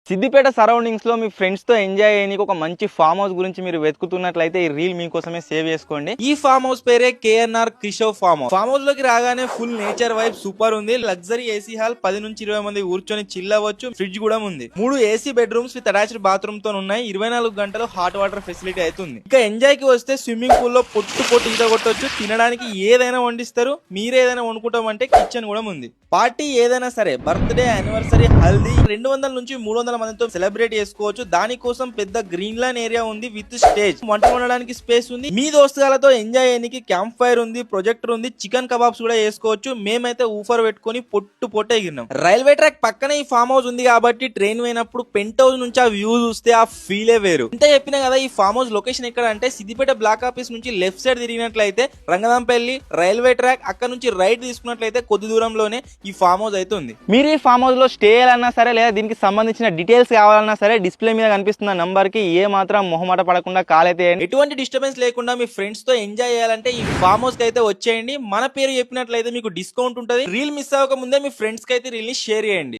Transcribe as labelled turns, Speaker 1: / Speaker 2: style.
Speaker 1: Siddipet surroundings లో మీ friends తో enjoy చేయడానికి ఒక మంచి ఫామ్ హౌస్ గురించి మీరు వెతుకుతున్నట్లయితే ఈ రీల్ మీకోసమే సేవ్ చేసుకోండి.
Speaker 2: ఈ ఫామ్ హౌస్ పేరే KNR Krishav farm house. Farm house లోకి రాగానే ఫుల్ నేచర్ వైబ్ సూపర్ ఉంది. లగ్జరీ ఏసీ హాల్ 10 నుంచి 20 మంది కూర్చొని చిల్ అవ్వచ్చు. ఫ్రిడ్జ్ కూడా ఉంది. 3 AC bedrooms with attached bathroom తో ఉన్నాయి. 24 గంటలు హాట్ వాటర్ ఫెసిలిటీ అవుతుంది. ఇక ఎంజాయ్ కి వస్తే స్విమ్మింగ్ పూల్ లో పొట్టు ఈత కొట్టొచ్చు. తినడానికి ఏదైనా వండిస్తారు. మీరు ఏదైనా వండుకుంటామంటే కిచెన్ కూడా ఉంది. పార్టీ ఏదైనా సరే, బర్త్డే, యానివర్సరీ, హల్దీ 200 నుంచి 300 మందితో సెలబ్రేట్ చేసుకోవచ్చు. దానికోసం పెద్ద గ్రీన్ లాన్ ఏరియా ఉంది విత్ స్టేజ్. వంట వండడానికి స్పేస్ ఉంది. మీ దోస్తుగాలతో ఎంజాయ్ చేయడానికి క్యాంప్ ఫైర్ ఉంది, ప్రొజెక్టర్ ఉంది, చికెన్ కబాబ్స్ కూడా చేసుకోవచ్చు. మేమైతే ఊఫర్ పెట్టుకుని పొట్టు ఎగిరినాం. రైల్వే ట్రాక్ పక్కనే ఈ ఫామ్ హౌస్ ఉంది కాబట్టి ట్రైన్ పోయినప్పుడు పెంట్ హౌస్ నుంచి ఆ వ్యూ చూస్తే ఆ ఫీలే వేరు. ఇంత చెప్పినా కదా, ఈ ఫామ్ హౌస్ లొకేషన్ ఎక్కడ అంటే సిద్దిపేట బ్లాక్ ఆఫీస్ నుంచి లెఫ్ట్ సైడ్ తిరిగినట్లయితే రంగనాంపల్లి రైల్వే ట్రాక్, అక్కడ నుంచి రైట్ తీసుకున్నట్లయితే కొద్ది దూరంలోనే ఈ ఫామ్ హౌస్ అయితే ఉంది.
Speaker 1: మీరు ఈ ఫామ్ హౌస్ లో స్టే చేయాలన్నా సరే, లేదా దీనికి సంబంధించిన డీటెయిల్స్ కావాలన్నా సరే, డిస్ప్లే మీద కనిపిస్తున్న నంబర్ కి ఏ మాత్రం మొహమాట పడకుండా కాల్ అయితే
Speaker 2: ఎటువంటి డిస్టర్బెన్స్ లేకుండా మీ ఫ్రెండ్స్ తో ఎంజాయ్ చేయాలంటే ఈ ఫామ్ హౌస్ కి అయితే వచ్చేయండి. మన పేరు చెప్పినట్లయితే మీకు డిస్కౌంట్ ఉంటుంది. రీల్ మిస్ అవ్వక ముందే మీ ఫ్రెండ్స్ కి అయితే రీల్ ని షేర్ చేయండి.